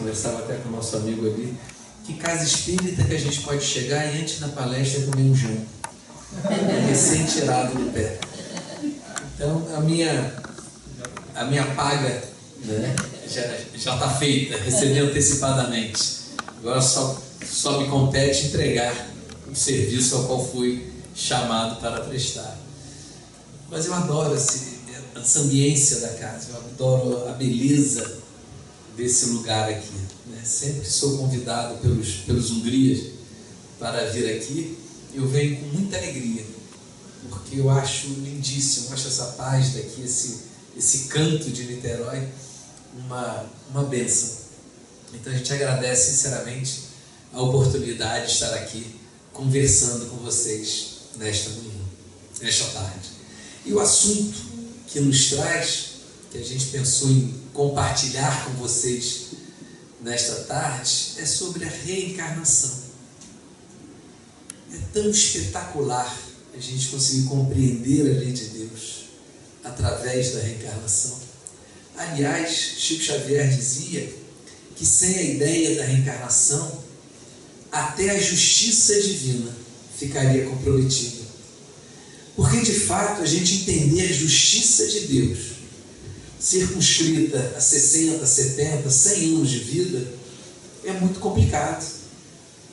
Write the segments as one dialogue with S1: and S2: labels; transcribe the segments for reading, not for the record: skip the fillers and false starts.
S1: conversava até com o nosso amigo ali, que casa espírita que a gente pode chegar e antes da palestra comer um jão, recém-tirado do pé. Então a minha paga, né, já está feita, recebi antecipadamente. Agora só me compete entregar o serviço ao qual fui chamado para prestar. Mas eu adoro essa ambiência da casa, eu adoro a beleza desse lugar aqui, né? Sempre sou convidado pelos Hungrias para vir aqui, eu venho com muita alegria, porque eu acho lindíssimo, eu acho essa paz daqui, esse canto de Niterói, uma bênção. Então a gente agradece sinceramente a oportunidade de estar aqui conversando com vocês nesta manhã, nesta tarde. E o assunto que nos traz, que a gente pensou em compartilhar com vocês nesta tarde, é sobre a reencarnação. É tão espetacular a gente conseguir compreender a lei de Deus através da reencarnação. Aliás, Chico Xavier dizia que sem a ideia da reencarnação, até a justiça divina ficaria comprometida. Porque, de fato, a gente entender a justiça de Deus, circunscrita a 60, 70, 100 anos de vida, é muito complicado.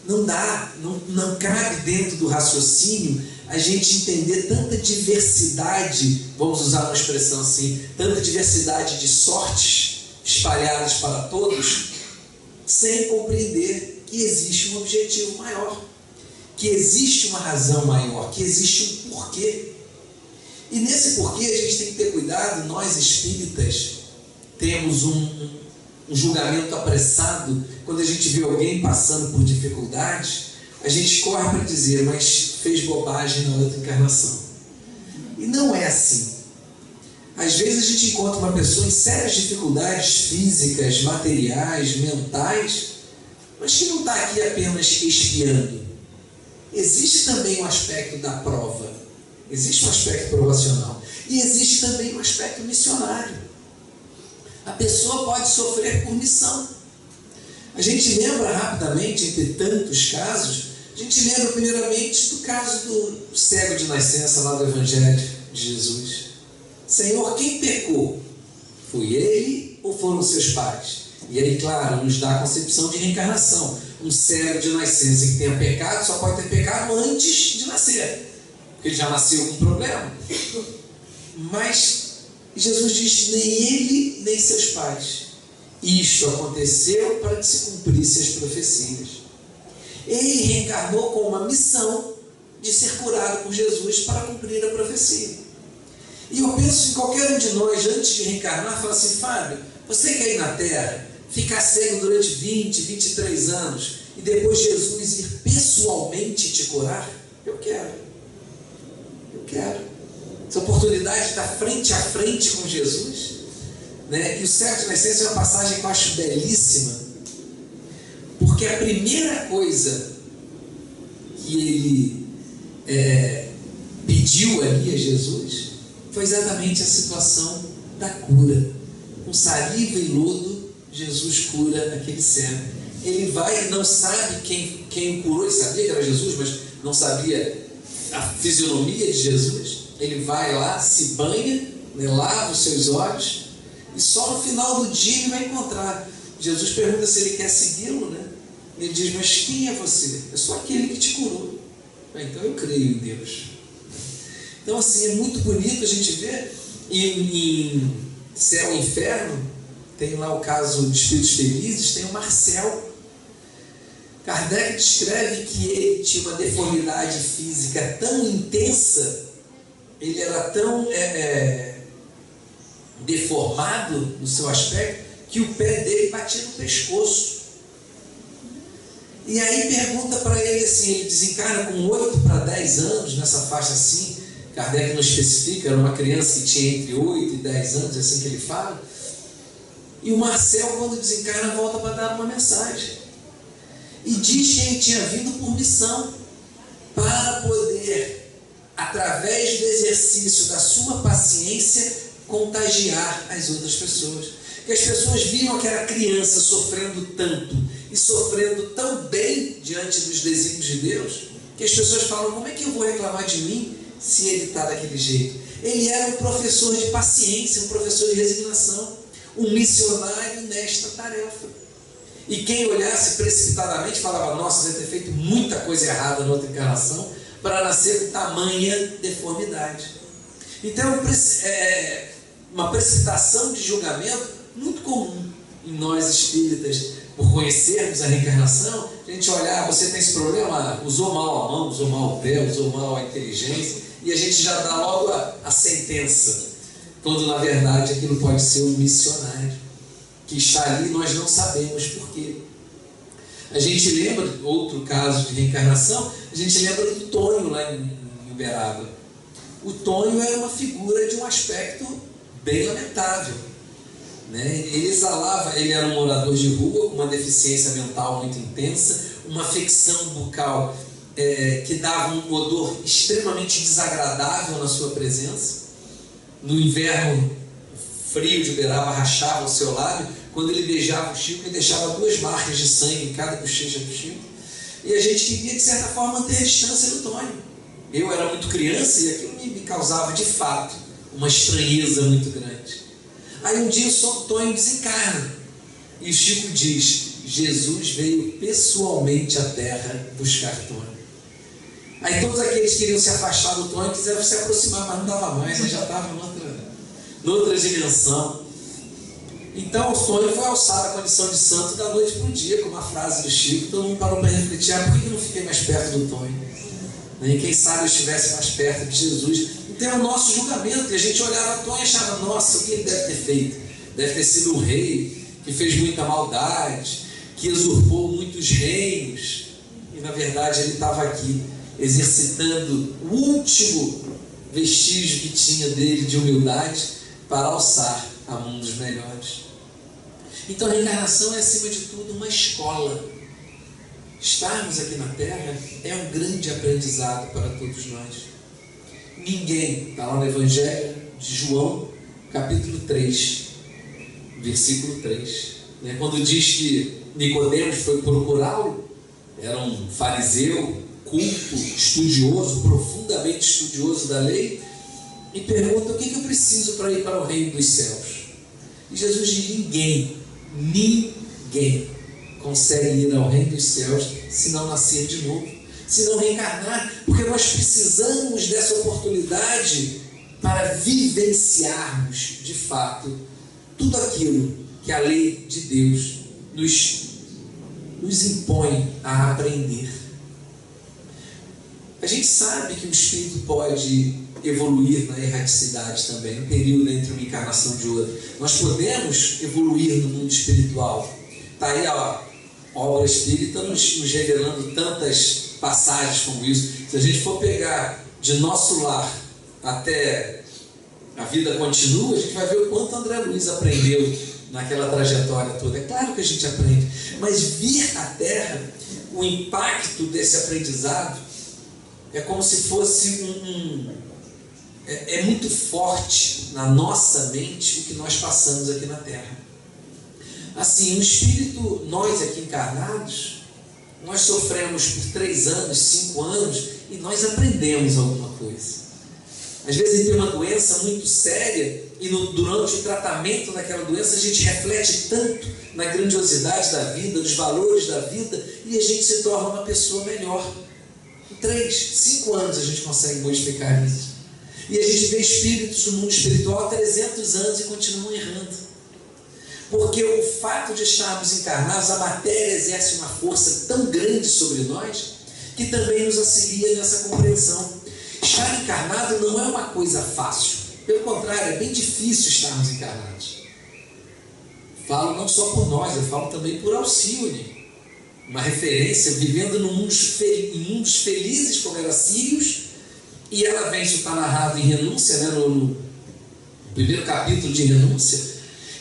S1: Não dá, não cabe dentro do raciocínio a gente entender tanta diversidade, vamos usar uma expressão assim, tanta diversidade de sortes espalhadas para todos, sem compreender que existe um objetivo maior, que existe uma razão maior, que existe um porquê. E nesse porquê a gente tem que ter cuidado. Nós espíritas temos um julgamento apressado. Quando a gente vê alguém passando por dificuldades, a gente corre para dizer, mas fez bobagem na outra encarnação. E não é assim. Às vezes a gente encontra uma pessoa em sérias dificuldades físicas, materiais, mentais, mas que não está aqui apenas espiando. Existe também um aspecto da prova, existe um aspecto provacional, e existe também um aspecto missionário. A pessoa pode sofrer por missão. A gente lembra rapidamente, entre tantos casos, a gente lembra primeiramente do caso do cego de nascença lá do Evangelho de Jesus. Senhor, quem pecou? Foi ele ou foram seus pais? E aí, claro, nos dá a concepção de reencarnação. Um cego de nascença que tenha pecado só pode ter pecado antes de nascer, porque ele já nasceu com um problema. Mas Jesus diz, nem ele nem seus pais. Isto aconteceu para que se cumprissem as profecias. Ele reencarnou com uma missão de ser curado por Jesus para cumprir a profecia. E eu penso em qualquer um de nós, antes de reencarnar, fala assim, Fábio, você quer ir na Terra, ficar cego durante 20, 23 anos, e depois Jesus ir pessoalmente te curar? Eu quero. Essa oportunidade de estar frente a frente com Jesus, né? E o cego de nascença é uma passagem que eu acho belíssima, porque a primeira coisa que ele pediu ali a Jesus foi exatamente a situação da cura. Com saliva e lodo, Jesus cura aquele cego. Ele vai, não sabe quem o curou, ele sabia que era Jesus, mas não sabia a fisionomia de Jesus. Ele vai lá, se banha, né, lava os seus olhos, e só no final do dia ele vai encontrar. Jesus pergunta se ele quer segui-lo, né? Ele diz, mas quem é você? Eu sou aquele que te curou. Então eu creio em Deus. Então assim, é muito bonito a gente ver em Céu e Inferno, tem lá o caso de Espíritos Felizes, tem o Marcel. Kardec descreve que ele tinha uma deformidade física tão intensa, ele era tão deformado no seu aspecto, que o pé dele batia no pescoço. E aí pergunta para ele assim, ele desencarna com 8 para 10 anos, nessa faixa assim, Kardec não especifica, era uma criança que tinha entre 8 e 10 anos, é assim que ele fala. E o Marcel, quando desencarna, volta para dar uma mensagem. E diz que ele tinha vindo por missão, para poder, através do exercício da sua paciência, contagiar as outras pessoas. que as pessoas viam aquela criança sofrendo tanto e sofrendo tão bem diante dos desígnios de Deus, que as pessoas falam: como é que eu vou reclamar de mim se ele está daquele jeito? Ele era um professor de paciência, um professor de resignação, um missionário nesta tarefa. E quem olhasse precipitadamente falava: nossa, deve ter feito muita coisa errada na outra encarnação para nascer com tamanha deformidade. Então, uma precipitação de julgamento muito comum em nós espíritas, por conhecermos a reencarnação. A gente olhar: você tem esse problema, usou mal a mão, usou mal o pé, usou mal a inteligência, e a gente já dá logo a sentença, quando na verdade aquilo pode ser um missionário que está ali, nós não sabemos por quê. A gente lembra, outro caso de reencarnação, a gente lembra do Tonho lá em Uberaba. O Tonho é uma figura de um aspecto bem lamentável, né? Ele era um morador de rua com uma deficiência mental muito intensa, uma afecção bucal que dava um odor extremamente desagradável na sua presença. No inverno frio de Uberaba rachava o seu lábio. Quando ele beijava o Chico, ele deixava 2 marcas de sangue em cada bochecha do Chico. E a gente queria, de certa forma, manter a distância do Tonho. Eu era muito criança e aquilo me causava, de fato, uma estranheza muito grande. Aí um dia o Tonho desencarna. E o Chico diz: Jesus veio pessoalmente à Terra buscar Tonho. Aí todos aqueles que queriam se afastar do Tonho quiseram se aproximar, mas não dava mais, ele já estava em outra dimensão. Então o Tonho foi alçado à condição de santo da noite para o dia, com uma frase do Chico. Todo mundo parou para refletir: por que eu não fiquei mais perto do Tonho? E quem sabe eu estivesse mais perto de Jesus. Então é o nosso julgamento, e a gente olhava Tonho e achava: nossa, o que ele deve ter feito? Deve ter sido um rei que fez muita maldade, que usurpou muitos reinos. E na verdade ele estava aqui exercitando o último vestígio que tinha dele de humildade para alçar a mundos melhores. Então a reencarnação é, acima de tudo, uma escola. Estarmos aqui na Terra é um grande aprendizado para todos nós. Ninguém, está lá no Evangelho de João, capítulo 3, versículo 3, né? Quando diz que Nicodemos foi procurá-lo, era um fariseu, culto, estudioso, profundamente estudioso da lei, e pergunta: o que eu preciso para ir para o reino dos céus? E Jesus diz: ninguém consegue ir ao reino dos céus se não nascer de novo, se não reencarnar, porque nós precisamos dessa oportunidade para vivenciarmos de fato tudo aquilo que a lei de Deus nos impõe a aprender. A gente sabe que o espírito pode evoluir na erraticidade também, no período entre uma encarnação e outra. Nós podemos evoluir no mundo espiritual. Está aí a obra espírita nos revelando tantas passagens como isso. Se a gente for pegar de nosso lar até a vida continua, a gente vai ver o quanto André Luiz aprendeu naquela trajetória toda. É claro que a gente aprende, mas vir à Terra, o impacto desse aprendizado é como se fosse é muito forte na nossa mente o que nós passamos aqui na Terra. Assim, o espírito, nós aqui encarnados, nós sofremos por 3 anos, 5 anos, e nós aprendemos alguma coisa. Às vezes tem uma doença muito séria, e durante o tratamento daquela doença a gente reflete tanto na grandiosidade da vida, nos valores da vida, e a gente se torna uma pessoa melhor. Em 3, 5 anos a gente consegue modificar isso. E a gente vê espíritos do mundo espiritual há 300 anos e continuam errando. Porque o fato de estarmos encarnados, a matéria exerce uma força tão grande sobre nós, que também nos auxilia nessa compreensão. Estar encarnado não é uma coisa fácil. Pelo contrário, é bem difícil estarmos encarnados. Falo não só por nós, eu falo também por Alcione, uma referência, vivendo em mundos felizes como era Sírios, e ela vem, isso está narrado em Renúncia, né, no primeiro capítulo de Renúncia,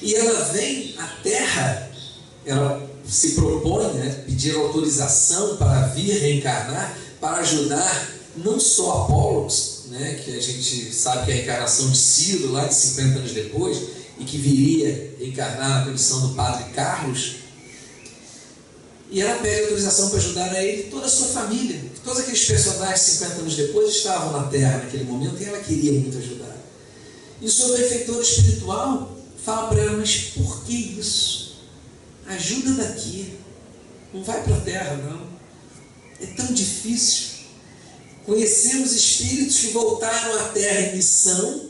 S1: e ela vem à Terra, ela se propõe, né, pedir autorização para vir reencarnar, para ajudar não só Apólogos, né, que a gente sabe que é a reencarnação de Ciro, lá de 50 anos depois, e que viria encarnar na condição do Padre Carlos, e ela pede autorização para ajudar a ele e toda a sua família. Todos aqueles personagens 50 anos depois estavam na Terra naquele momento e ela queria muito ajudar. E o seu benfeitor espiritual fala para ela: mas por que isso? Ajuda daqui, não vai para a Terra não, é tão difícil. Conhecemos espíritos que voltaram à Terra em missão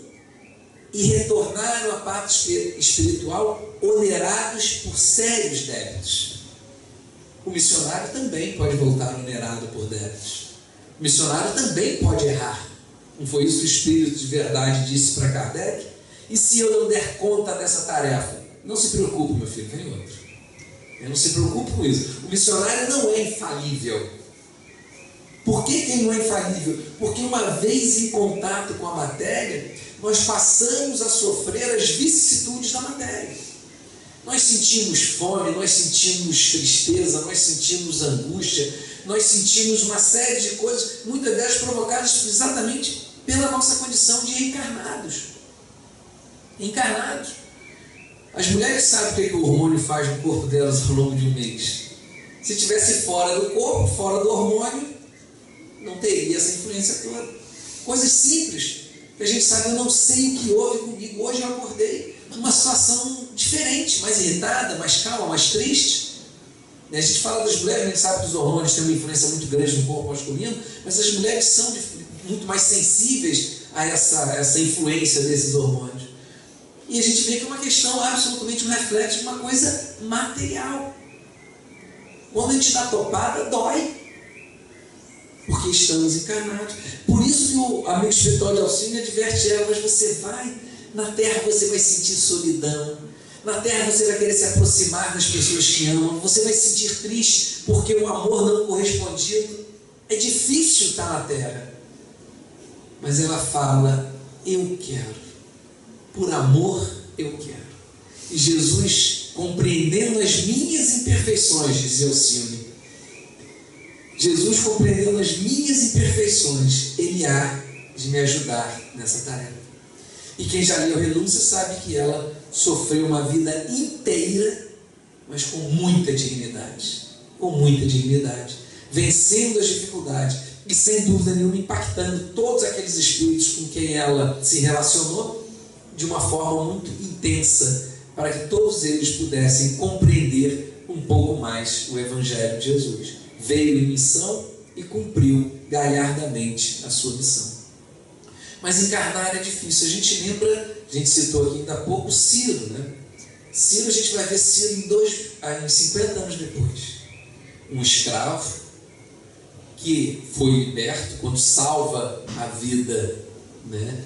S1: e retornaram à parte espiritual onerados por sérios débitos. O missionário também pode voltar onerado por débitos. O missionário também pode errar. Não foi isso que o Espírito de Verdade disse para Kardec? E se eu não der conta dessa tarefa? Não se preocupe, meu filho, vem outro. Eu não se preocupe com isso. O missionário não é infalível. Por que ele não é infalível? Porque uma vez em contato com a matéria, nós passamos a sofrer as vicissitudes da matéria. Nós sentimos fome, nós sentimos tristeza, nós sentimos angústia, nós sentimos uma série de coisas, muitas delas provocadas exatamente pela nossa condição de encarnados. Encarnados. As mulheres sabem o que o hormônio faz no corpo delas ao longo de um mês. Se estivesse fora do corpo, fora do hormônio, não teria essa influência toda. Coisas simples, que a gente sabe: eu não sei o que houve comigo, hoje eu acordei numa situação diferente, mais irritada, mais calma, mais triste. A gente fala das mulheres, a gente sabe que os hormônios têm uma influência muito grande no corpo masculino, mas as mulheres são muito mais sensíveis a essa influência desses hormônios. E a gente vê que é uma questão absolutamente um reflexo de uma coisa material. Quando a gente dá topada, dói, porque estamos encarnados. Por isso que o amigo espiritual de Alcínio adverte ela: mas você vai, na Terra você vai sentir solidão, na Terra você vai querer se aproximar das pessoas que amam, você vai se sentir triste porque o amor não correspondido. É difícil estar na Terra. Mas ela fala: eu quero, por amor eu quero. E Jesus, compreendendo as minhas imperfeições, dizia Alcínio, Jesus, compreendendo as minhas imperfeições, Ele há de me ajudar nessa tarefa. E quem já leu Renúncia sabe que ela sofreu uma vida inteira, mas com muita dignidade. Com muita dignidade. Vencendo as dificuldades e, sem dúvida nenhuma, impactando todos aqueles espíritos com quem ela se relacionou de uma forma muito intensa, para que todos eles pudessem compreender um pouco mais o Evangelho de Jesus. Veio em missão e cumpriu galhardamente a sua missão. Mas encarnar é difícil. A gente lembra, a gente citou aqui ainda há pouco Ciro, né? Ciro, a gente vai ver Ciro em 50 anos depois. Um escravo que foi liberto quando salva a vida, né,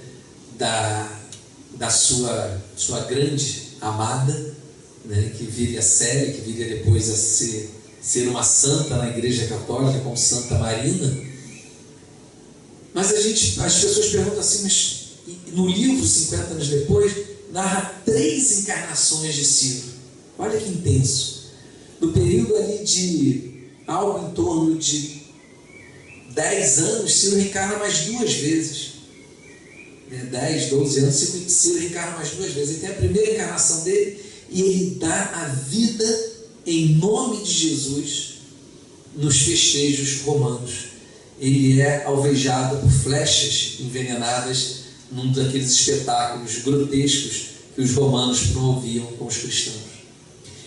S1: da sua grande amada, né, que viria a Célia, que viria depois a ser uma santa na Igreja Católica, como Santa Marina. Mas as pessoas perguntam assim: mas no livro, 50 anos depois, narra 3 encarnações de Ciro. Olha que intenso. No período ali de algo em torno de 10 anos, Ciro reencarna mais 2 vezes. 10, 12 anos, Ciro reencarna mais 2 vezes. Ele tem a primeira encarnação dele e ele dá a vida em nome de Jesus nos festejos romanos. Ele é alvejado por flechas envenenadas num daqueles espetáculos grotescos que os romanos promoviam com os cristãos.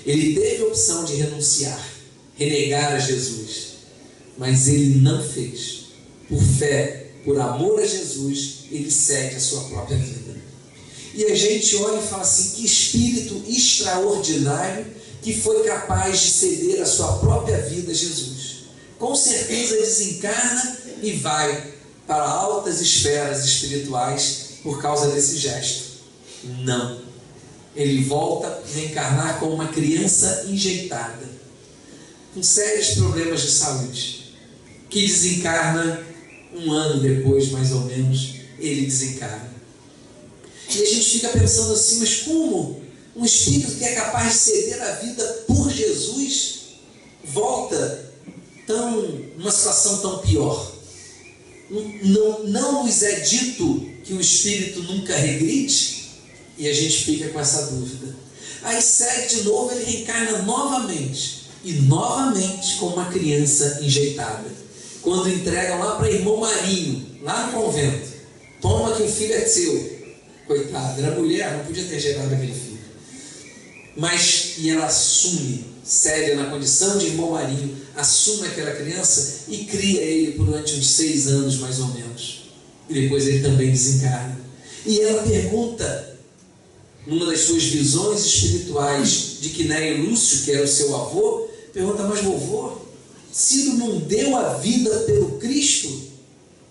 S1: Ele teve a opção de renunciar, renegar a Jesus, mas ele não fez. Por fé, por amor a Jesus, ele cede a sua própria vida. E a gente olha e fala assim: que espírito extraordinário que foi capaz de ceder a sua própria vida a Jesus. Com certeza desencarna e vai para altas esferas espirituais por causa desse gesto. Não. Ele volta a reencarnar como uma criança enjeitada, com sérios problemas de saúde, que desencarna 1 ano depois, mais ou menos, ele desencarna. E a gente fica pensando assim: mas como um espírito que é capaz de ceder a vida por Jesus volta numa situação tão pior? Não nos é dito que o espírito nunca regride? E a gente fica com essa dúvida. Aí segue de novo, ele reencarna novamente. E novamente como uma criança enjeitada. Quando entregam lá para irmão Marinho, lá no convento. Toma que o filho é seu. Coitado, era mulher, não podia ter gerado aquele filho. Mas, e ela assume, Célia, na condição de irmão Marinho, assume aquela criança e cria ele durante uns 6 anos, mais ou menos. E depois ele também desencarna. E ela pergunta, numa das suas visões espirituais, de Quinéio Lúcio, que era o seu avô, pergunta: mas vovô, Ciro não deu a vida pelo Cristo?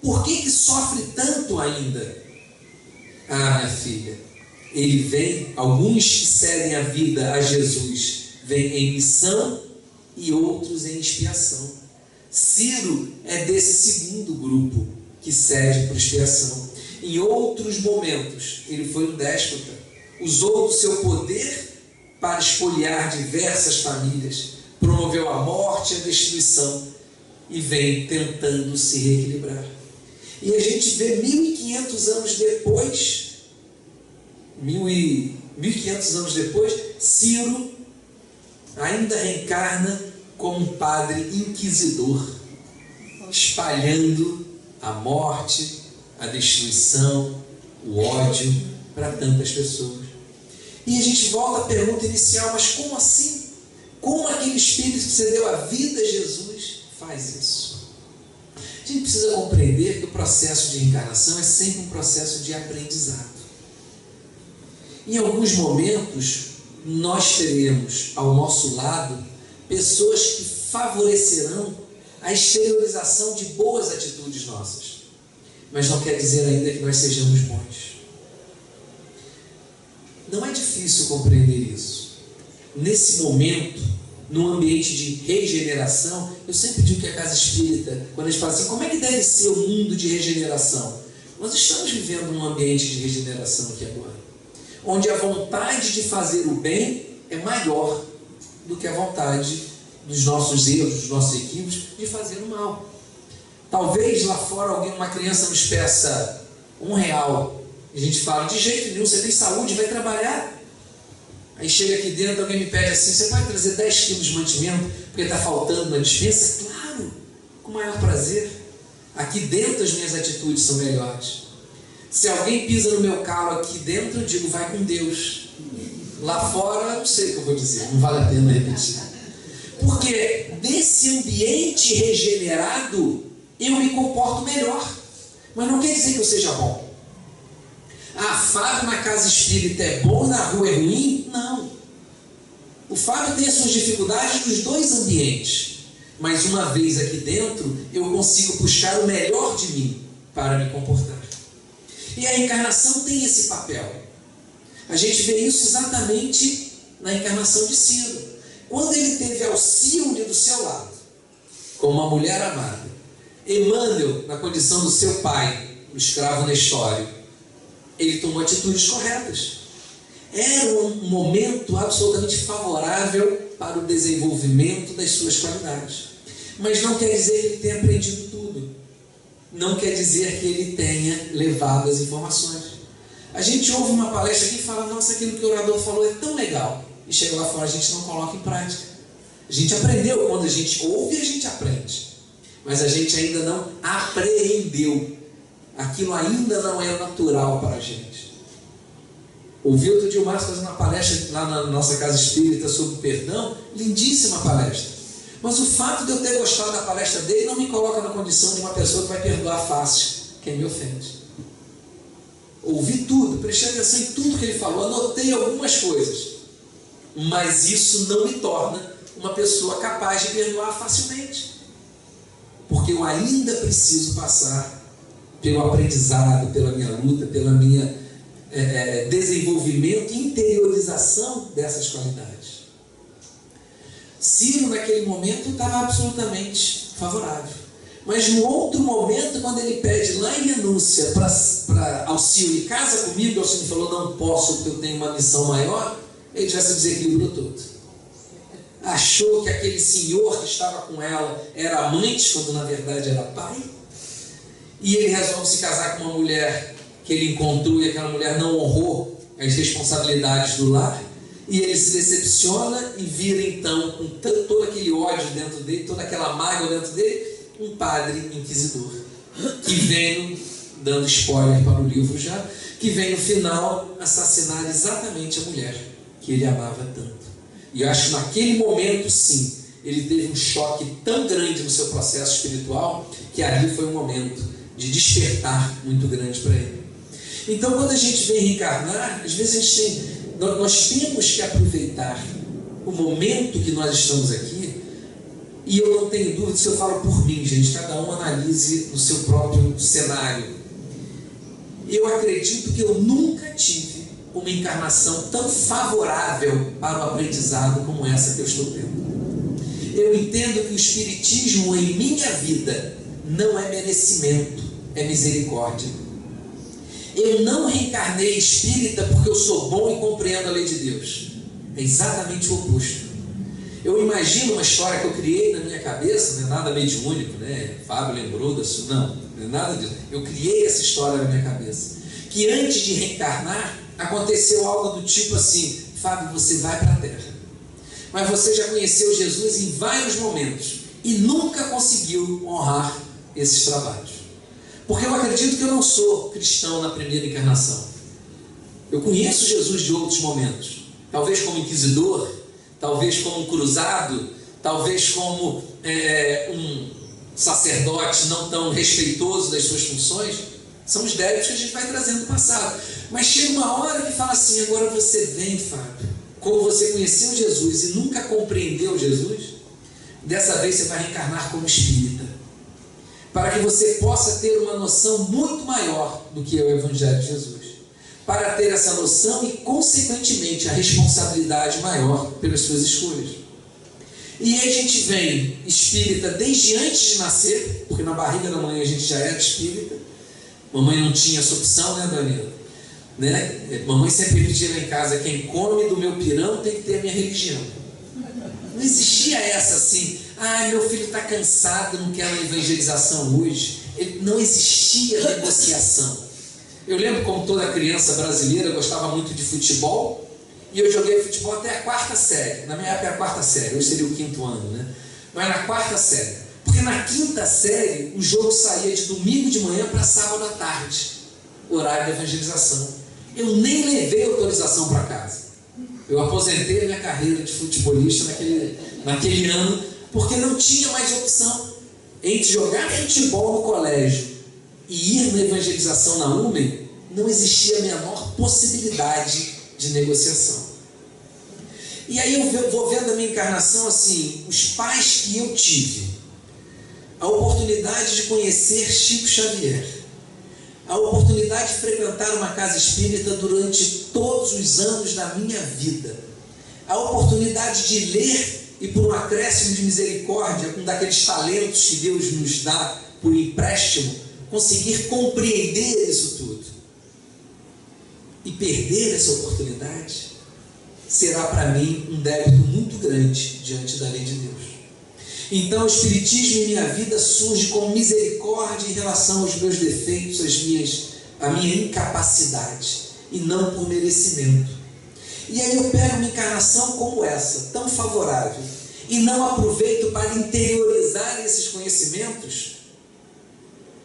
S1: Por que sofre tanto ainda? Ah, minha filha, ele vem, alguns que cedem a vida a Jesus, vêm em missão e outros em expiação. Ciro é desse segundo grupo que cede por expiação. Em outros momentos, ele foi um déspota, usou do seu poder para espoliar diversas famílias, promoveu a morte e a destruição e vem tentando se reequilibrar. E a gente vê 1500 anos depois, 1500 anos depois, Ciro ainda reencarna como um padre inquisidor, espalhando a morte, a destruição, o ódio para tantas pessoas. E a gente volta à pergunta inicial: mas como assim? Como aquele espírito que cedeu a vida a Jesus faz isso? A gente precisa compreender que o processo de reencarnação é sempre um processo de aprendizado. Em alguns momentos, nós teremos ao nosso lado pessoas que favorecerão a exteriorização de boas atitudes nossas. Mas não quer dizer ainda que nós sejamos bons. Não é difícil compreender isso. Nesse momento, num ambiente de regeneração, eu sempre digo que a casa espírita, quando a gente fala assim, como é que deve ser o mundo de regeneração? Nós estamos vivendo num ambiente de regeneração aqui agora, onde a vontade de fazer o bem é maior do que a vontade dos nossos erros, dos nossos equívocos, de fazer o mal. Talvez lá fora uma criança nos peça R$1, e a gente fala: de jeito nenhum, você tem saúde, vai trabalhar. Aí chega aqui dentro, alguém me pede assim: você pode trazer 10 quilos de mantimento porque está faltando na despensa? Claro, com o maior prazer. Aqui dentro as minhas atitudes são melhores. Se alguém pisa no meu calo aqui dentro, eu digo: vai com Deus. Lá fora, não sei o que eu vou dizer, não vale a pena repetir. Porque desse ambiente regenerado, eu me comporto melhor. Mas não quer dizer que eu seja bom. Fábio na casa espírita é bom e na rua é ruim? Não. O Fábio tem as suas dificuldades nos dois ambientes. Mas uma vez aqui dentro, eu consigo puxar o melhor de mim para me comportar. E a encarnação tem esse papel. A gente vê isso exatamente na encarnação de Ciro. Quando ele teve Alcíone do seu lado, como uma mulher amada, Emmanuel, na condição do seu pai, o escravo Nestório, ele tomou atitudes corretas. Era um momento absolutamente favorável para o desenvolvimento das suas qualidades. Mas não quer dizer que ele tenha aprendido tudo. Não quer dizer que ele tenha levado as informações. A gente ouve uma palestra aqui e fala: nossa, aquilo que o orador falou é tão legal. E chega lá fora, a gente não coloca em prática. A gente aprendeu, quando a gente ouve, a gente aprende. Mas a gente ainda não apreendeu. Aquilo ainda não é natural para a gente. Ouvi outro dia o Márcio fazendo uma palestra lá na nossa casa espírita sobre perdão, lindíssima palestra. Mas o fato de eu ter gostado da palestra dele não me coloca na condição de uma pessoa que vai perdoar fácil quem me ofende. Ouvi tudo, prestei atenção em tudo que ele falou, anotei algumas coisas, mas isso não me torna uma pessoa capaz de perdoar facilmente, porque eu ainda preciso passar pelo aprendizado, pela minha luta, pela minha desenvolvimento e interiorização dessas qualidades. Ciro naquele momento estava absolutamente favorável, mas no outro momento, quando ele pede lá em renúncia para Alcíone: casa comigo, Alcíone falou: não posso porque eu tenho uma missão maior, ele já se desequilibrou todo. Achou que aquele senhor que estava com ela era amante, quando na verdade era pai. E ele resolve se casar com uma mulher que ele encontrou e aquela mulher não honrou as responsabilidades do lar, e ele se decepciona e vira então, com todo aquele ódio dentro dele, toda aquela mágoa dentro dele, um padre inquisidor, que vem, dando spoiler para o livro já, que vem no final assassinar exatamente a mulher que ele amava tanto. E eu acho que naquele momento, sim, ele teve um choque tão grande no seu processo espiritual, que ali foi um momento de despertar muito grande para ele. Então, quando a gente vem reencarnar, às vezes nós temos que aproveitar o momento que nós estamos aqui, e eu não tenho dúvida, se eu falo por mim, gente, cada um analise no seu próprio cenário. Eu acredito que eu nunca tive uma encarnação tão favorável para o aprendizado como essa que eu estou tendo. Eu entendo que o Espiritismo em minha vida não é merecimento, é misericórdia. Eu não reencarnei espírita porque eu sou bom e compreendo a lei de Deus. É exatamente o oposto. Eu imagino uma história que eu criei na minha cabeça, não é nada mediúnico, né? Fábio lembrou disso, não é nada disso. Eu criei essa história na minha cabeça. Que antes de reencarnar, aconteceu algo do tipo assim: Fábio, você vai para a Terra, mas você já conheceu Jesus em vários momentos e nunca conseguiu honrar esses trabalhos. Porque eu acredito que eu não sou cristão na primeira encarnação. Eu conheço Jesus de outros momentos, talvez como inquisidor, talvez como um cruzado, talvez como um sacerdote não tão respeitoso das suas funções. São os débitos que a gente vai trazendo do passado. Mas chega uma hora que fala assim: agora você vem, Fábio, como você conheceu Jesus e nunca compreendeu Jesus, dessa vez você vai reencarnar como espírita, para que você possa ter uma noção muito maior do que é o Evangelho de Jesus, para ter essa noção e, consequentemente, a responsabilidade maior pelas suas escolhas. E aí a gente vem espírita desde antes de nascer, porque na barriga da mãe a gente já era espírita. Mamãe não tinha essa opção, né, Danilo? Né? Mamãe sempre pedia lá em casa: quem come do meu pirão tem que ter a minha religião. Não existia essa assim: meu filho está cansado, não quer uma evangelização hoje. Não existia negociação. Eu lembro, como toda criança brasileira, eu gostava muito de futebol, e eu joguei futebol até a 4ª série. Na minha época era a 4ª série, hoje seria o 5º ano, né? Mas na 4ª série. Porque na 5ª série o jogo saía de domingo de manhã para sábado à tarde, horário de evangelização. Eu nem levei autorização para casa. Eu aposentei a minha carreira de futebolista naquele ano, porque não tinha mais opção. Entre jogar futebol no colégio e ir na evangelização na UME, não existia a menor possibilidade de negociação. E aí eu vou vendo a minha encarnação assim: os pais que eu tive, a oportunidade de conhecer Chico Xavier, a oportunidade de frequentar uma casa espírita durante todos os anos da minha vida, a oportunidade de ler e, por um acréscimo de misericórdia, com daqueles talentos que Deus nos dá por empréstimo, conseguir compreender isso tudo e perder essa oportunidade, será para mim um débito muito grande diante da lei de Deus. Então o Espiritismo em minha vida surge como misericórdia em relação aos meus defeitos, a minha incapacidade, e não por merecimento. E aí eu pego uma encarnação como essa, tão favorável, e não aproveito para interiorizar esses conhecimentos.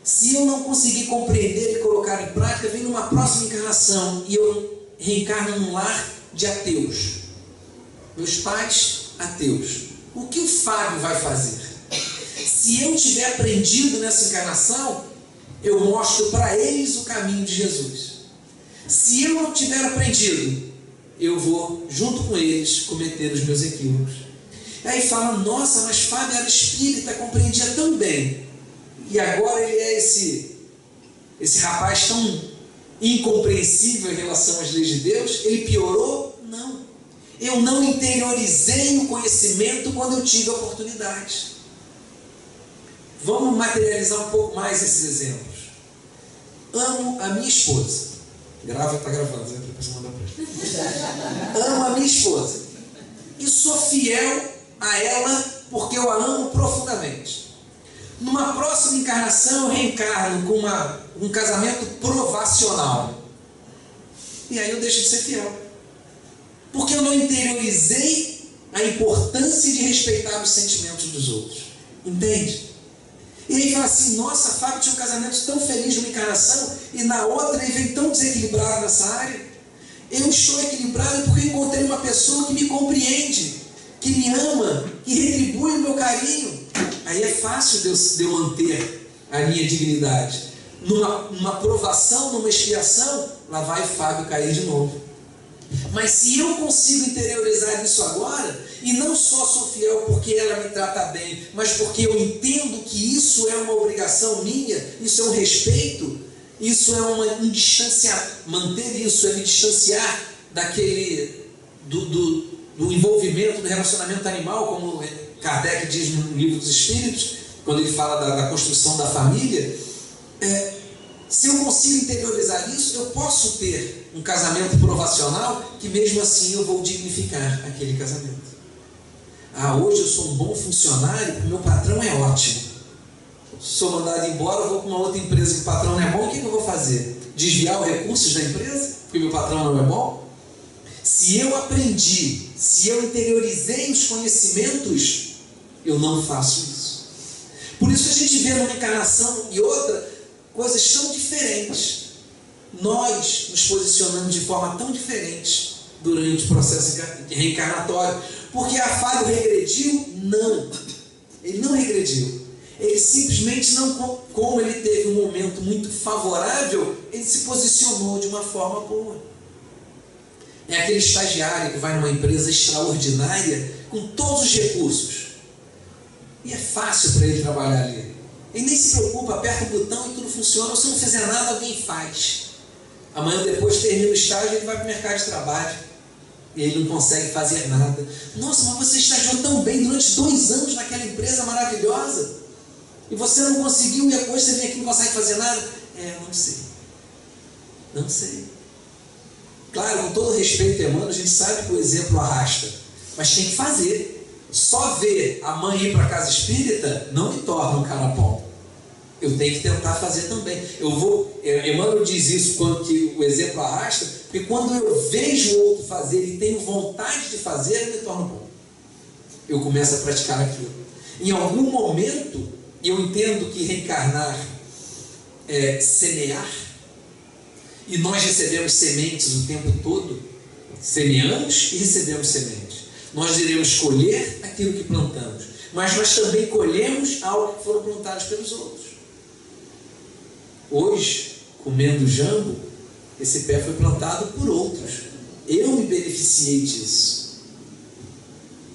S1: Se eu não conseguir compreender e colocar em prática, vem numa próxima encarnação e eu reencarno num lar de ateus. Meus pais, ateus. O que o Fábio vai fazer? Se eu tiver aprendido nessa encarnação, eu mostro para eles o caminho de Jesus. Se eu não tiver aprendido, eu vou, junto com eles, cometer os meus equívocos. Aí fala: nossa, mas Fábio era espírita, compreendia tão bem, e agora ele é esse rapaz tão incompreensível em relação às leis de Deus. Ele piorou? Não. Eu não interiorizei o conhecimento quando eu tive a oportunidade. Vamos materializar um pouco mais esses exemplos. Amo a minha esposa. Grava, está gravando, né? Depois você manda para ele. Amo a minha esposa e sou fiel a ela porque eu a amo profundamente. Numa próxima encarnação eu reencarno com um casamento provacional. E aí eu deixo de ser fiel. Porque eu não interiorizei a importância de respeitar os sentimentos dos outros. Entende? E aí fala assim, nossa, Fábio tinha um casamento tão feliz numa encarnação e na outra ele vem tão desequilibrado nessa área. Eu estou equilibrado porque eu encontrei uma pessoa que me compreende, que me ama, que retribui o meu carinho. Aí é fácil de eu manter a minha dignidade. Numa provação, numa expiação, lá vai Fábio cair de novo. Mas se eu consigo interiorizar isso agora, e não só sou fiel porque ela me trata bem, mas porque eu entendo que isso é uma obrigação minha, isso é um respeito, isso é um distanciar, manter isso é me distanciar daquele, do envolvimento, do relacionamento animal, como Kardec diz no Livro dos Espíritos, quando ele fala da construção da família. Se eu consigo interiorizar isso, eu posso ter um casamento provacional que mesmo assim eu vou dignificar aquele casamento. Hoje eu sou um bom funcionário, o meu patrão é ótimo. Se sou mandado embora, eu vou para uma outra empresa que o patrão não é bom, o que eu vou fazer? Desviar os recursos da empresa, porque o meu patrão não é bom? Se eu aprendi, se eu interiorizei os conhecimentos, eu não faço isso. Por isso que a gente vê numa encarnação e outra, coisas tão diferentes. Nós nos posicionamos de forma tão diferente durante o processo reencarnatório. Porque Fábio regrediu? Não. Ele não regrediu. Ele simplesmente não, como ele teve um momento muito favorável, ele se posicionou de uma forma boa. É aquele estagiário que vai numa empresa extraordinária com todos os recursos. E é fácil para ele trabalhar ali. Ele nem se preocupa, aperta o botão e tudo funciona. Se não fizer nada, alguém faz. Amanhã depois termina o estágio e ele vai para o mercado de trabalho. E ele não consegue fazer nada. Nossa, mas você estagiou tão bem durante 2 anos naquela empresa maravilhosa. E você não conseguiu e depois você vem aqui e não consegue fazer nada? Não sei. Não sei. Claro, com todo respeito, Emmanuel, a gente sabe que o exemplo arrasta. Mas tem que fazer. Só ver a mãe ir para a casa espírita não me torna um cara bom. Eu tenho que tentar fazer também. Emmanuel diz isso quando que o exemplo arrasta, porque quando eu vejo o outro fazer e tenho vontade de fazer, eu me torno bom. Eu começo a praticar aquilo. Em algum momento, eu entendo que reencarnar é semear, e nós recebemos sementes o tempo todo. Semeamos e recebemos sementes. Nós iremos colher aquilo que plantamos, mas nós também colhemos algo que foram plantados pelos outros. Hoje, comendo jambo, esse pé foi plantado por outros. Eu me beneficiei disso.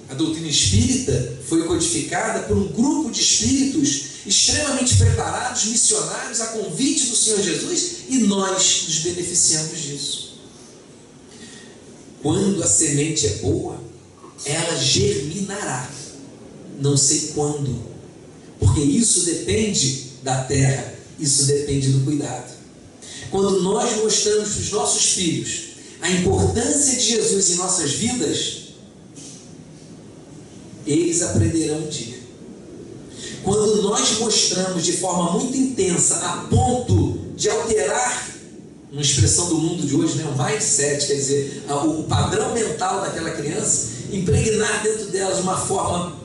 S1: A doutrina espírita foi codificada por um grupo de espíritos extremamente preparados, missionários, a convite do Senhor Jesus, e nós nos beneficiamos disso. Quando a semente é boa, ela germinará. Não sei quando, porque isso depende da terra, isso depende do cuidado. Quando nós mostramos para os nossos filhos a importância de Jesus em nossas vidas, eles aprenderão um dia. Quando nós mostramos de forma muito intensa, a ponto de alterar, uma expressão do mundo de hoje, o mindset, quer dizer, o padrão mental daquela criança, impregnar dentro dela de uma forma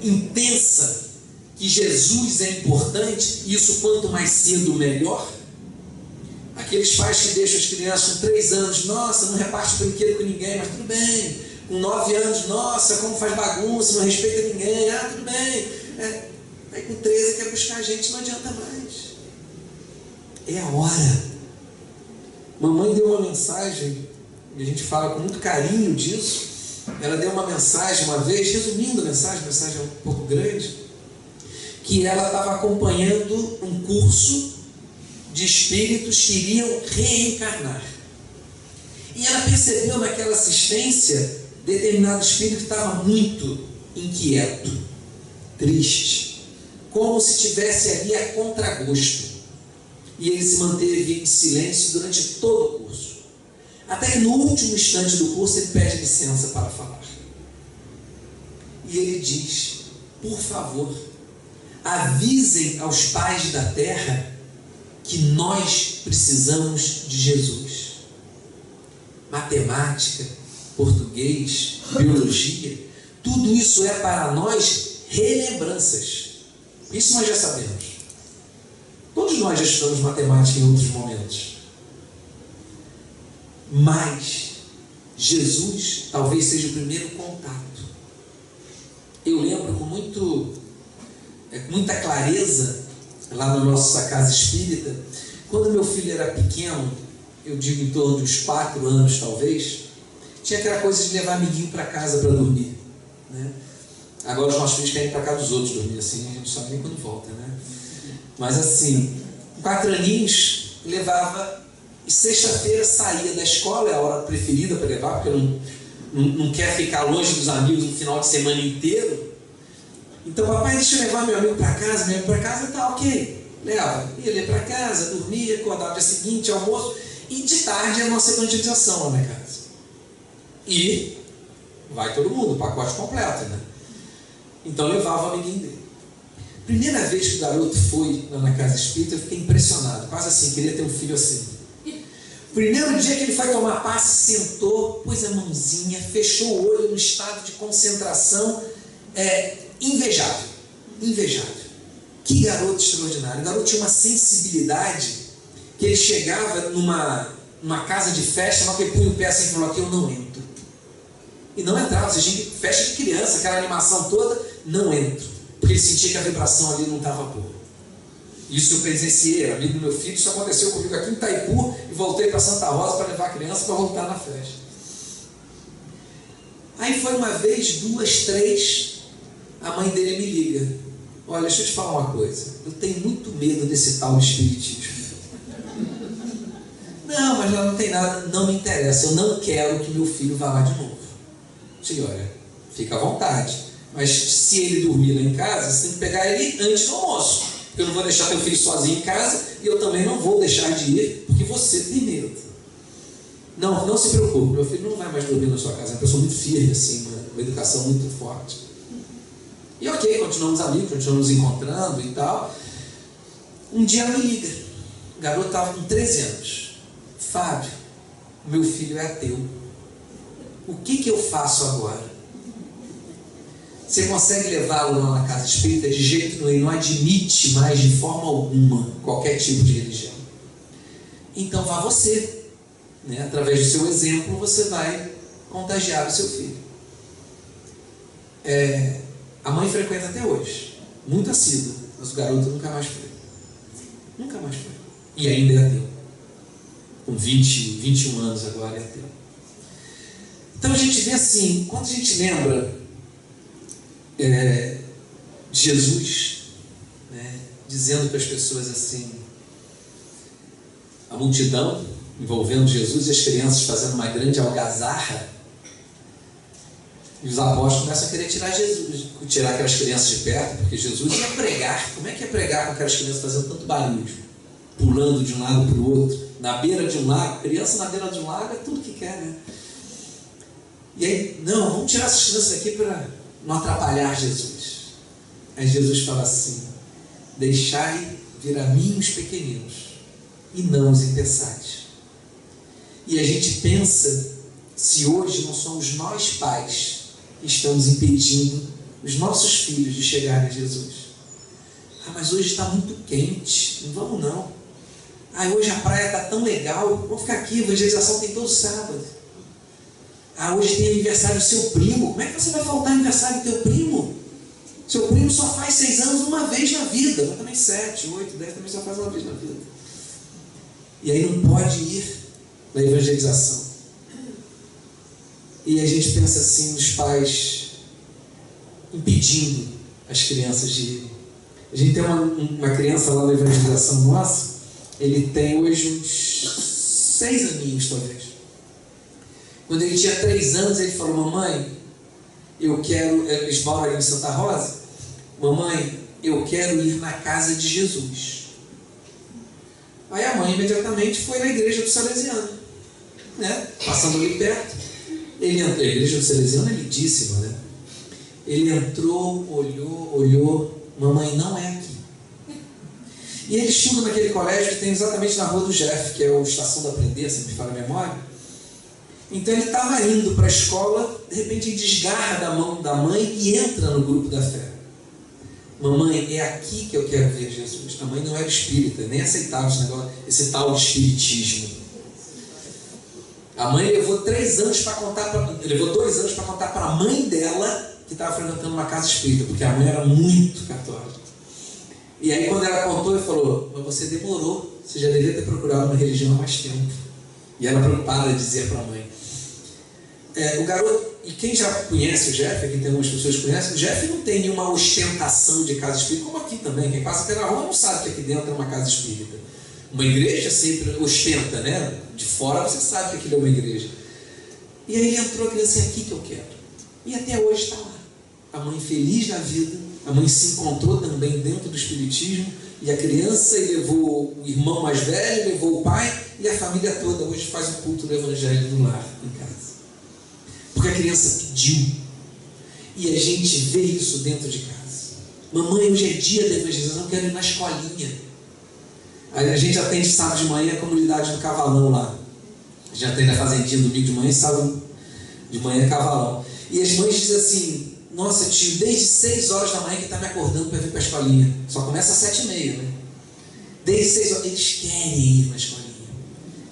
S1: intensa, que Jesus é importante, e isso quanto mais cedo melhor. Aqueles pais que deixam as crianças com 3 anos, nossa, não reparte brinquedo com ninguém, mas tudo bem. Com 9 anos, nossa, como faz bagunça, não respeita ninguém, tudo bem. Aí com 13 quer buscar a gente, não adianta mais. É a hora. Mamãe deu uma mensagem, e a gente fala com muito carinho disso. Ela deu uma mensagem uma vez, resumindo a mensagem é um pouco grande, que ela estava acompanhando um curso de espíritos que iriam reencarnar. E ela percebeu naquela assistência determinado espírito que estava muito inquieto, triste, como se estivesse ali a contragosto. E ele se manteve em silêncio durante todo o curso. Até que no último instante do curso ele pede licença para falar. E ele diz: por favor, avisem aos pais da terra que nós precisamos de Jesus. matemática, português, biologia, tudo isso é para nós relembranças. Isso nós já sabemos. Todos nós já estudamos matemática em outros momentos. Mas Jesus talvez seja o primeiro contato. Eu lembro com muita clareza, lá na nossa casa espírita, quando meu filho era pequeno, eu digo em torno de uns 4 anos talvez, tinha aquela coisa de levar amiguinho para casa para dormir, né? Agora os nossos filhos querem ir para casa dos outros dormir, assim, a gente só nem quando volta, né? Mas assim, 4 aninhos, levava, e sexta-feira saía da escola, é a hora preferida para levar, porque não quer ficar longe dos amigos no final de semana inteiro. Então, papai, deixa eu levar meu amigo para casa, tá ok. Leva, ia para casa, dormia, acordava no dia seguinte, almoço, e de tarde a nossa evangelização lá na casa. E vai todo mundo, o pacote completo, né? Então levava o amiguinho dele. Primeira vez que o garoto foi lá na casa espírita, eu fiquei impressionado, quase assim, queria ter um filho assim. Primeiro dia que ele foi tomar passe, sentou, pôs a mãozinha, fechou o olho num estado de concentração invejável. Que garoto extraordinário. O garoto tinha uma sensibilidade que ele chegava numa casa de festa, na que ele punha o pé assim e falou: aqui eu não entro. E não entrava, você tinha festa de criança, aquela animação toda, não entro. Porque ele sentia que a vibração ali não estava boa. Isso eu presenciei, era amigo do meu filho, isso aconteceu comigo aqui em Itaipu, e voltei para Santa Rosa para levar a criança para voltar na festa. Aí foi uma vez, 2, 3, a mãe dele me liga: olha, deixa eu te falar uma coisa, eu tenho muito medo desse tal espiritismo. Não, mas não tem nada, não me interessa, eu não quero que meu filho vá lá de novo. Senhora, fica à vontade, mas se ele dormir lá em casa, você tem que pegar ele antes do almoço. Eu não vou deixar teu filho sozinho em casa, e eu também não vou deixar de ir, porque você tem medo. Não se preocupe, meu filho não vai mais dormir na sua casa, é uma pessoa muito firme, assim, uma educação muito forte. E ok, continuamos amigos, continuamos encontrando e tal. Um dia ela me liga, o garoto estava com 13 anos. Fábio, meu filho é ateu. O que eu faço agora? Você consegue levá-lo lá na casa espírita? De jeito nenhum, ele não admite mais de forma alguma qualquer tipo de religião. Então vá você, né? Através do seu exemplo você vai contagiar o seu filho. A mãe frequenta até hoje, muito assídua, mas o garoto nunca mais foi. Nunca mais foi. E ainda é ateu. Com 21 anos agora é ateu. Então a gente vê assim, quando a gente lembra Jesus, né, dizendo para as pessoas assim, a multidão envolvendo Jesus e as crianças fazendo uma grande algazarra, e os apóstolos começam a querer tirar aquelas crianças de perto, porque Jesus ia pregar. Como é que é pregar com aquelas crianças fazendo tanto barulho, pulando de um lado para o outro, na beira de um lago? Criança na beira de um lago é tudo que quer, né? E aí, não, vamos tirar essas crianças daqui para não atrapalhar Jesus. Aí Jesus fala assim: deixai vir a mim os pequeninos, e não os impeçais. E a gente pensa se hoje não somos nós pais que estamos impedindo os nossos filhos de chegarem a Jesus. Mas hoje está muito quente, não vamos não. Hoje a praia está tão legal, vamos ficar aqui, a evangelização tem todo sábado. Hoje tem aniversário do seu primo. Como é que você vai faltar aniversário do teu primo? Seu primo só faz 6 anos uma vez na vida, mas também 7, 8, 10 também só faz uma vez na vida. E aí não pode ir na evangelização. E a gente pensa assim, os pais impedindo as crianças de irem. A gente tem uma criança lá na evangelização nossa, ele tem hoje uns 6 aninhos talvez. Quando ele tinha 3 anos, ele falou: mamãe, eu quero... Eles moram ali em Santa Rosa. Mamãe, eu quero ir na casa de Jesus. Aí a mãe imediatamente foi na igreja do Salesiano, né? Passando ali perto. Ele entrou, a igreja do Salesiano é lindíssima, né? Ele entrou, olhou, mamãe, não é aqui. E ele estuda naquele colégio que tem exatamente na rua do Jeff, que é o Estação da Aprender, se me fala a memória. Então ele estava indo para a escola, de repente ele desgarra da mão da mãe e entra no grupo da fé. Mamãe, é aqui que eu quero ver Jesus. A mãe não era espírita, nem aceitava esse tal de espiritismo. A mãe levou 2 anos para contar para a mãe dela que estava frequentando uma casa espírita, porque a mãe era muito católica. E aí quando ela contou, ele falou: mas você demorou, você já devia ter procurado uma religião há mais tempo. E ela preocupada dizia para a mãe. O garoto, e quem já conhece o Jeff, aqui tem algumas pessoas que conhecem, o Jeff não tem nenhuma ostentação de casa espírita, como aqui também. Quem passa pela rua não sabe que aqui dentro é uma casa espírita. Uma igreja sempre ostenta, né? De fora você sabe que aquilo é uma igreja. E aí ele entrou, aquele assim: aqui que eu quero. E até hoje está lá. A mãe feliz na vida, a mãe se encontrou também dentro do espiritismo, e a criança levou o irmão mais velho, levou o pai, e a família toda hoje faz o culto do evangelho no lar, em casa. Porque a criança pediu. E a gente vê isso dentro de casa. Mamãe, hoje é dia da evangelização, eu quero ir na escolinha. Aí a gente atende sábado de manhã a comunidade do Cavalão lá. A gente atende a fazendinha domingo de manhã e sábado de manhã Cavalão. E as mães dizem assim: nossa tio, desde 6 horas da manhã que está me acordando para vir para a escolinha. Só começa às 7h30, né? Desde 6 horas, eles querem ir na escolinha.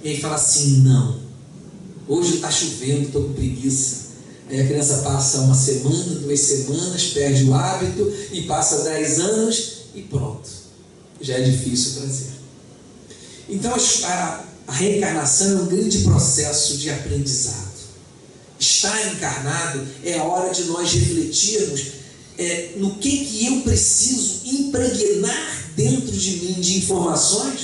S1: E aí fala assim: não, hoje está chovendo, estou com preguiça. Aí a criança passa 1 semana, 2 semanas, perde o hábito e passa 10 anos e pronto. Já é difícil trazer. Então a reencarnação é um grande processo de aprendizado. Estar encarnado é a hora de nós refletirmos no que eu preciso impregnar dentro de mim de informações,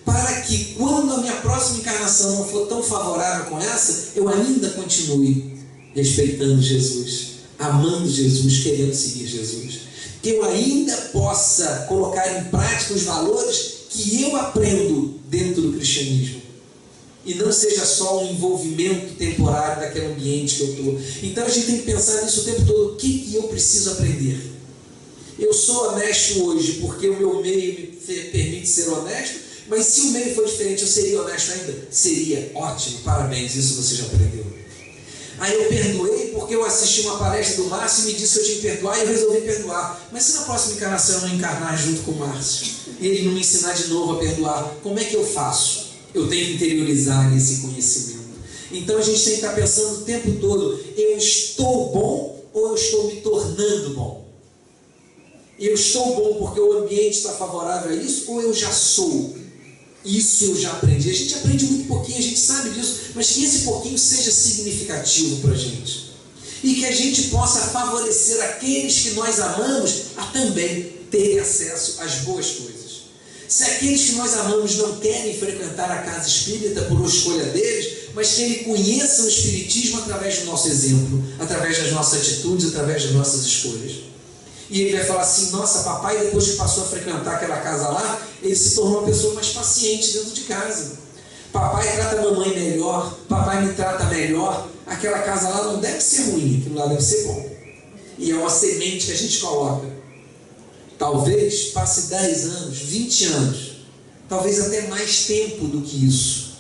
S1: para que quando a minha próxima encarnação não for tão favorável com essa, eu ainda continue respeitando Jesus, amando Jesus, querendo seguir Jesus. Que eu ainda possa colocar em prática os valores que eu aprendo dentro do cristianismo. E não seja só um envolvimento temporário daquele ambiente que eu estou. Então a gente tem que pensar nisso o tempo todo. O que eu preciso aprender? Eu sou honesto hoje porque o meu meio me permite ser honesto, mas se o meio for diferente, eu seria honesto ainda? Seria ótimo, parabéns, isso você já aprendeu. Aí eu perdoei porque eu assisti uma palestra do Márcio e me disse que eu tinha que perdoar e eu resolvi perdoar. Mas se na próxima encarnação eu não encarnar junto com o Márcio e ele não me ensinar de novo a perdoar, como é que eu faço? Eu tenho que interiorizar esse conhecimento. Então a gente tem que estar pensando o tempo todo: eu estou bom ou eu estou me tornando bom? Eu estou bom porque o ambiente está favorável a isso, ou eu já sou? Isso eu já aprendi. A gente aprende muito pouquinho, a gente sabe disso, mas que esse pouquinho seja significativo para a gente. E que a gente possa favorecer aqueles que nós amamos a também terem acesso às boas coisas. Se aqueles que nós amamos não querem frequentar a casa espírita por escolha deles, mas que eles conheçam o espiritismo através do nosso exemplo, através das nossas atitudes, através das nossas escolhas. E ele vai falar assim: nossa, papai, depois que passou a frequentar aquela casa lá, ele se tornou uma pessoa mais paciente dentro de casa. Papai trata a mamãe melhor, papai me trata melhor. Aquela casa lá não deve ser ruim, aquilo lá deve ser bom. E é uma semente que a gente coloca. Talvez passe 10 anos, 20 anos, talvez até mais tempo do que isso.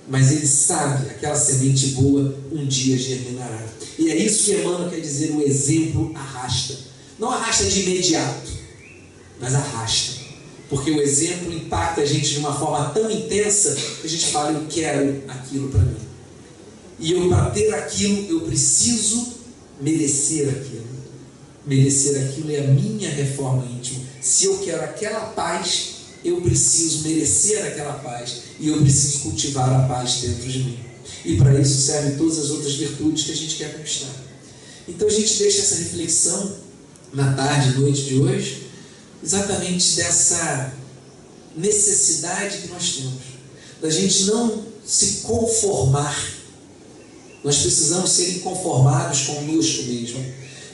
S1: Mas ele sabe, aquela semente boa um dia germinará. E é isso que Emmanuel quer dizer: o exemplo arrasta. Não arrasta de imediato, mas arrasta. Porque o exemplo impacta a gente de uma forma tão intensa que a gente fala: eu quero aquilo para mim. E eu, para ter aquilo, eu preciso merecer aquilo. Merecer aquilo é a minha reforma íntima. Se eu quero aquela paz, eu preciso merecer aquela paz. E eu preciso cultivar a paz dentro de mim. E para isso servem todas as outras virtudes que a gente quer conquistar. Então a gente deixa essa reflexão na tarde, noite de hoje, exatamente dessa necessidade que nós temos, da gente não se conformar. Nós precisamos ser inconformados conosco mesmo.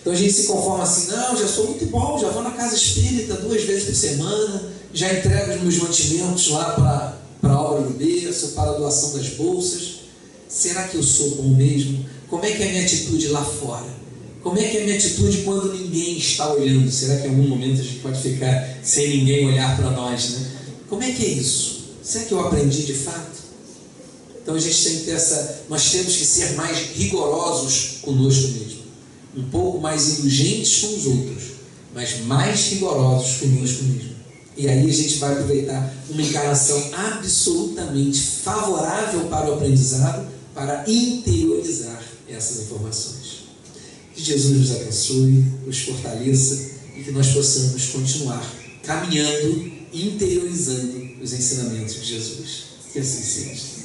S1: Então a gente se conforma assim: não, já sou muito bom, já vou na casa espírita 2 vezes por semana, já entrego os meus mantimentos lá para a obra do berço, para a doação das bolsas. Será que eu sou bom mesmo? Como é que é a minha atitude lá fora? Como é que é a minha atitude quando ninguém está olhando? Será que em algum momento a gente pode ficar sem ninguém olhar para nós, né? Como é que é isso? Será que eu aprendi de fato? Então a gente tem que ter nós temos que ser mais rigorosos conosco mesmo, um pouco mais indulgentes com os outros, mas mais rigorosos conosco mesmo. E aí a gente vai aproveitar uma encarnação absolutamente favorável para o aprendizado, para interiorizar essas informações. Que Jesus nos abençoe, nos fortaleça e que nós possamos continuar caminhando, interiorizando os ensinamentos de Jesus. Que assim seja.